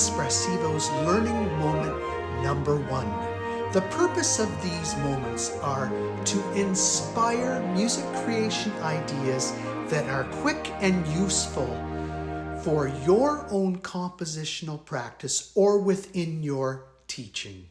Expressivo's learning moment number 1. The purpose of these moments are to inspire music creation ideas that are quick and useful for your own compositional practice or within your teaching.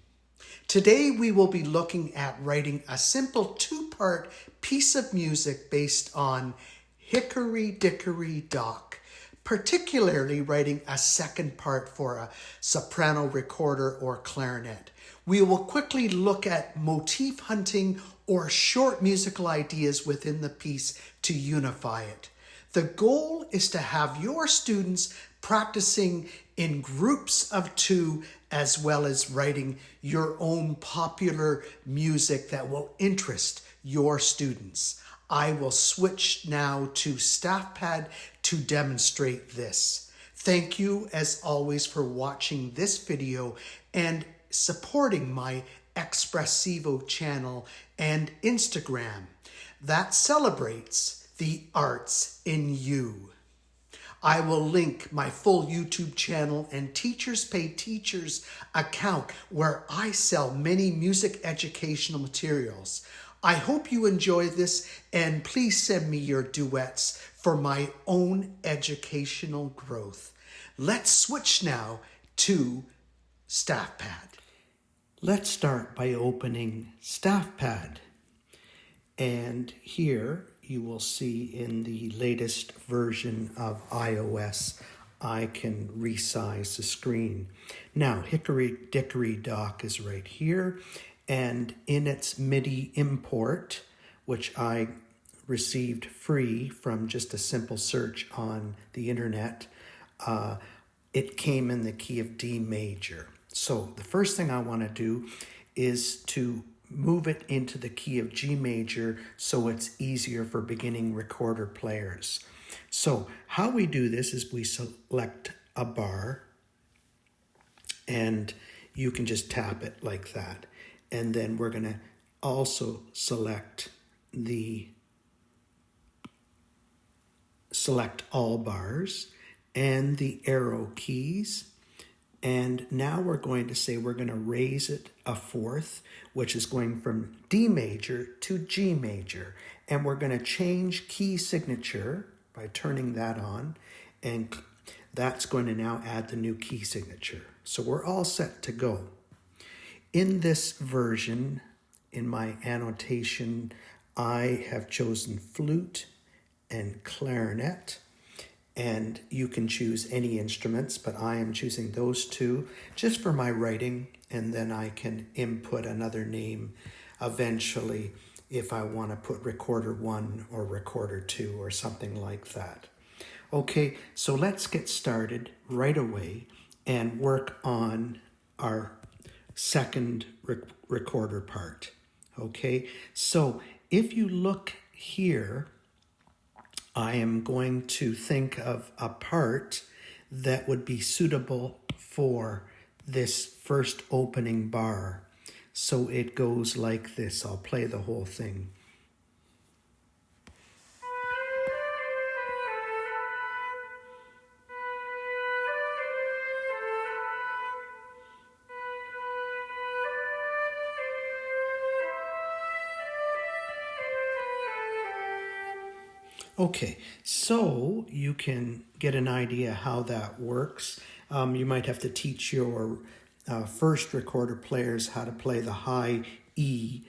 Today we will be looking at writing a simple 2-part piece of music based on Hickory Dickory Dock, particularly writing a second part for a soprano recorder or clarinet. We will quickly look at motif hunting or short musical ideas within the piece to unify it. The goal is to have your students practicing in groups of 2 as well as writing your own popular music that will interest your students. I will switch now to StaffPad to demonstrate this. Thank you as always for watching this video and supporting my Expressivo channel and Instagram that celebrates the arts in you. I will link my full YouTube channel and Teachers Pay Teachers account where I sell many music educational materials. I hope you enjoy this, and please send me your duets for my own educational growth. Let's switch now to StaffPad. Let's start by opening StaffPad. And here you will see in the latest version of iOS, I can resize the screen. Now, Hickory Dickory Dock is right here, and in its MIDI import, which I received free from just a simple search on the internet, it came in the key of D major. So the first thing I want to do is to move it into the key of G major so it's easier for beginning recorder players. So how we do this is we select a bar, and you can just tap it like that. And then we're going to also select all bars and the arrow keys. And now we're going to say we're going to raise it a fourth, which is going from D major to G major. And we're going to change key signature by turning that on. And that's going to now add the new key signature. So we're all set to go. In this version, in my annotation, I have chosen flute and clarinet. And you can choose any instruments, but I am choosing those 2 just for my writing, and then I can input another name eventually if I want to put recorder 1 or recorder 2 or something like that. Okay, so let's get started right away and work on our second recorder part. Okay, so if you look here, I am going to think of a part that would be suitable for this first opening bar. So it goes like this. I'll play the whole thing. Okay, so you can get an idea how that works. You might have to teach your first recorder players how to play the high E,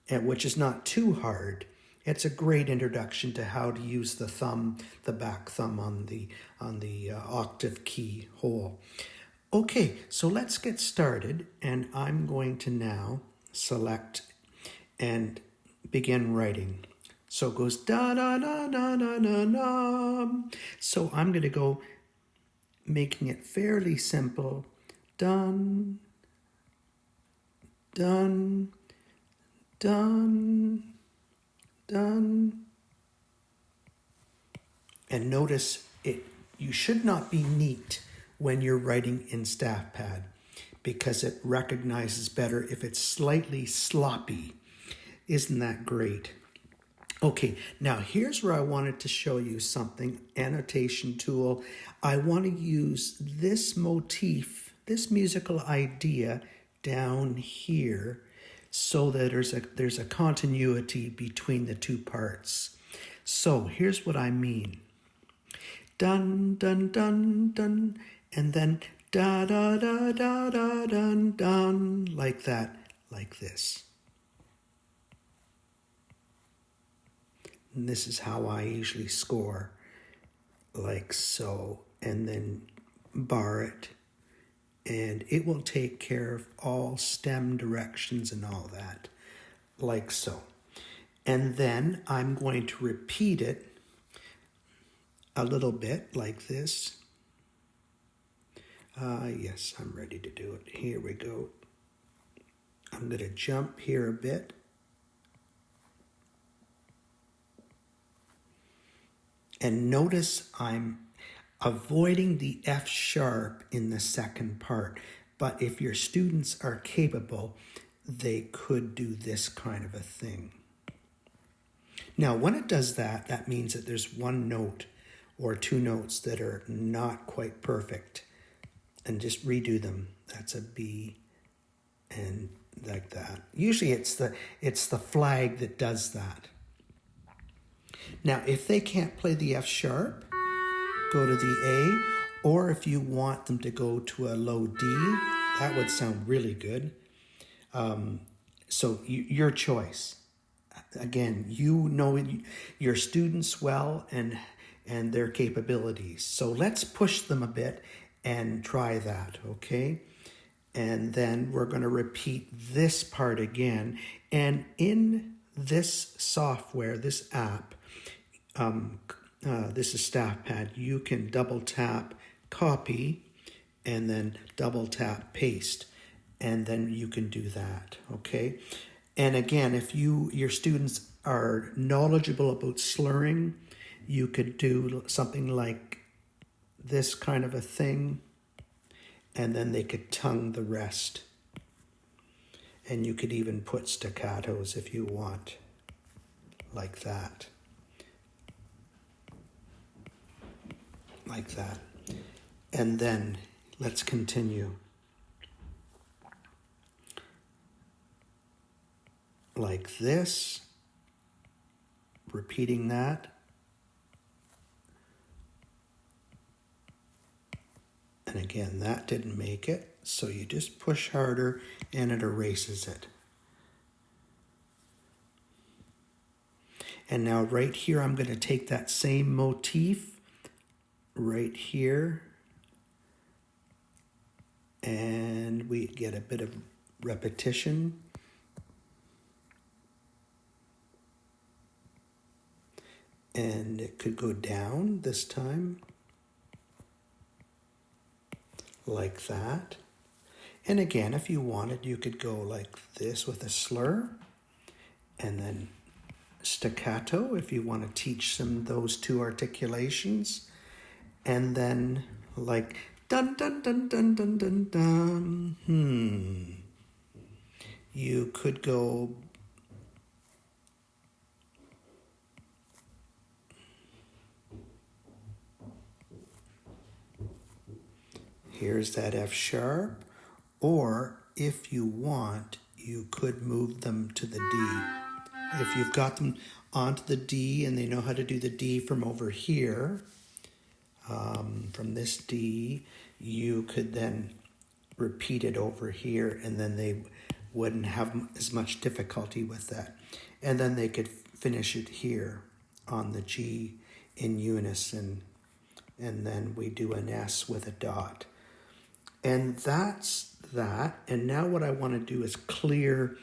which is not too hard. It's a great introduction to how to use the thumb, the back thumb on the octave key hole. Okay, so let's get started, and I'm going to now select and begin writing. So it goes da da da da da da da. So I'm going to go making it fairly simple. Dun, dun, dun, dun. And notice it. You should not be neat when you're writing in StaffPad because it recognizes better if it's slightly sloppy. Isn't that great? Okay, now here's where I wanted to show you something, annotation tool. I want to use this motif, this musical idea down here so that there's a continuity between the two parts. So here's what I mean. Dun, dun, dun, dun, and then da, da, da, da, da, dun, dun, like that, like this. And this is how I usually score, like so, and then bar it, and it will take care of all stem directions and all that, like so. And then I'm going to repeat it a little bit like this. Yes, I'm ready to do it. Here we go. I'm going to jump here a bit. And notice I'm avoiding the F sharp in the second part. But if your students are capable, they could do this kind of a thing. Now, when it does that, that means that there's one note or two notes that are not quite perfect. And just redo them. That's a B and like that. Usually it's the flag that does that. Now, if they can't play the F sharp, go to the A, or if you want them to go to a low D, that would sound really good. So your choice. Again, you know your students well and their capabilities. So let's push them a bit and try that, okay? And then we're going to repeat this part again. And in this software, this app, this is StaffPad, you can double tap copy and then double tap paste, and then you can do that, okay? And again, if your students are knowledgeable about slurring, you could do something like this kind of a thing, and then they could tongue the rest. And you could even put staccatos if you want, like that. Like that. And then let's continue. Like this, repeating that. And again, that didn't make it, so you just push harder and it erases it. And now right here, I'm going to take that same motif right here, and we get a bit of repetition. And it could go down this time, like that. And again, if you wanted, you could go like this with a slur, and then staccato if you want to teach them those two articulations, and then like dun dun dun dun dun dun dun. You could go here's that F sharp, or if you want, you could move them to the D. If you've got them onto the D and they know how to do the D from over here, from this D, you could then repeat it over here, and then they wouldn't have as much difficulty with that. And then they could finish it here on the G in unison, and then we do an S with a dot. And that's that. And now what I want to do is clear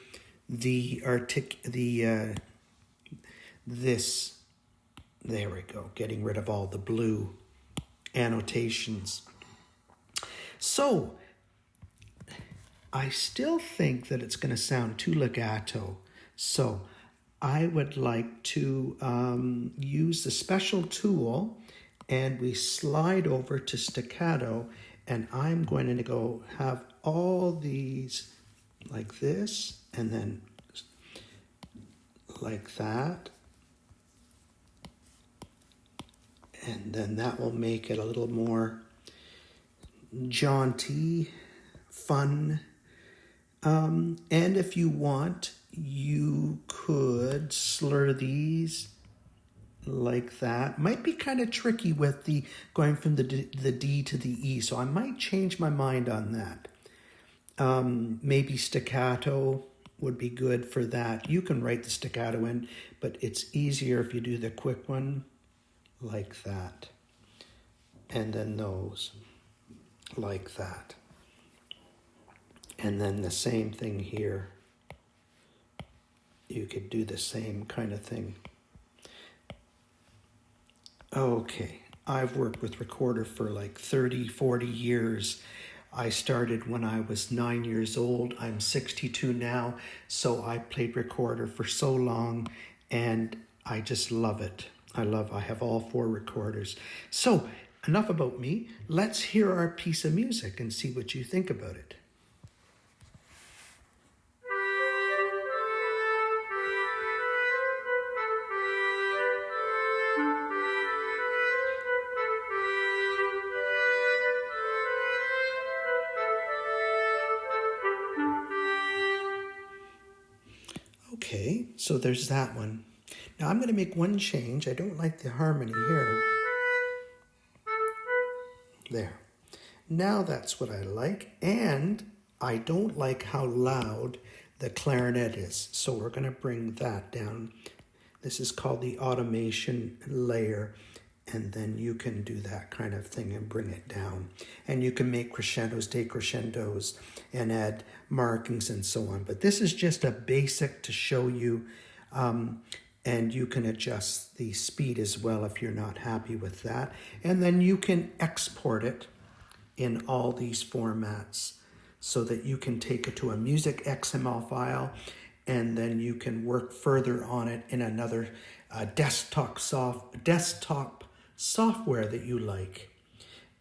this. There we go. Getting rid of all the blue annotations. So I still think that it's going to sound too legato. So I would like to use the special tool, and we slide over to staccato, and I'm going to go have all these like this, and then like that, And then that will make it a little more jaunty, fun. And if you want, you could slur these like that. Might be kind of tricky with the going from the D to the E, so I might change my mind on that. Maybe staccato would be good for that. You can write the staccato in, but it's easier if you do the quick one like that. And then those like that. And then the same thing here. You could do the same kind of thing. Okay, I've worked with recorder for like 30, 40 years. I started when I was 9 years old. I'm 62 now, so I played recorder for so long, and I just love it. I have all 4 recorders. So, enough about me. Let's hear our piece of music and see what you think about it. Okay, so there's that one. Now I'm going to make one change. I don't like the harmony here. There. Now that's what I like, and I don't like how loud the clarinet is, so we're going to bring that down. This is called the automation layer, and then you can do that kind of thing and bring it down. And you can make crescendos, decrescendos, and add markings and so on. But this is just a basic to show you, and you can adjust the speed as well if you're not happy with that. And then you can export it in all these formats so that you can take it to a music XML file, and then you can work further on it in another desktop software that you like,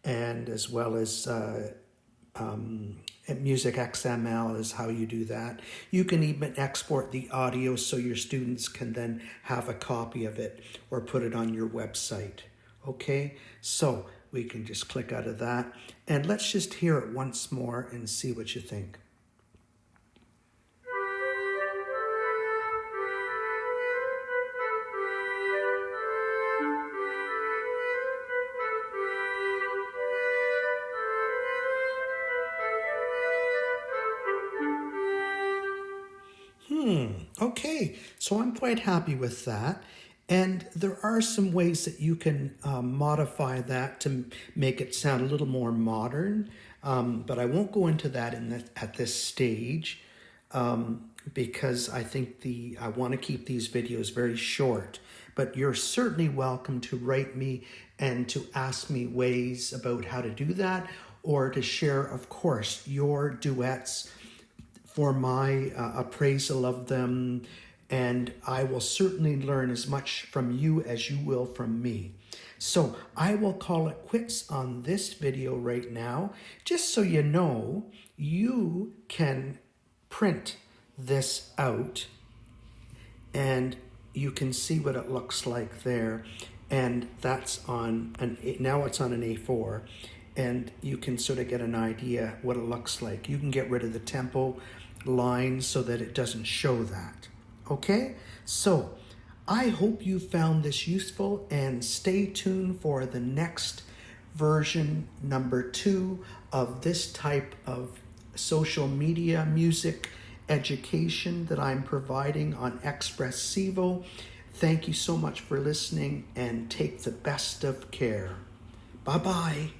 and as well as music XML is how you do that. You can even export the audio so your students can then have a copy of it or put it on your website. Okay, so we can just click out of that, and let's just hear it once more and see what you think. Okay, so I'm quite happy with that. And there are some ways that you can modify that to make it sound a little more modern, but I won't go into that at this stage because I think I want to keep these videos very short. But you're certainly welcome to write me and to ask me ways about how to do that, or to share, of course, your duets for my appraisal of them, and I will certainly learn as much from you as you will from me. So I will call it quits on this video right now. Just so you know, you can print this out and you can see what it looks like there. And that's now it's on an A4, and you can sort of get an idea what it looks like. You can get rid of the tempo line so that it doesn't show that. Okay, so I hope you found this useful, and stay tuned for the next version, number 2 of this type of social media music education that I'm providing on Expressivo. Thank you so much for listening, and take the best of care. Bye-bye.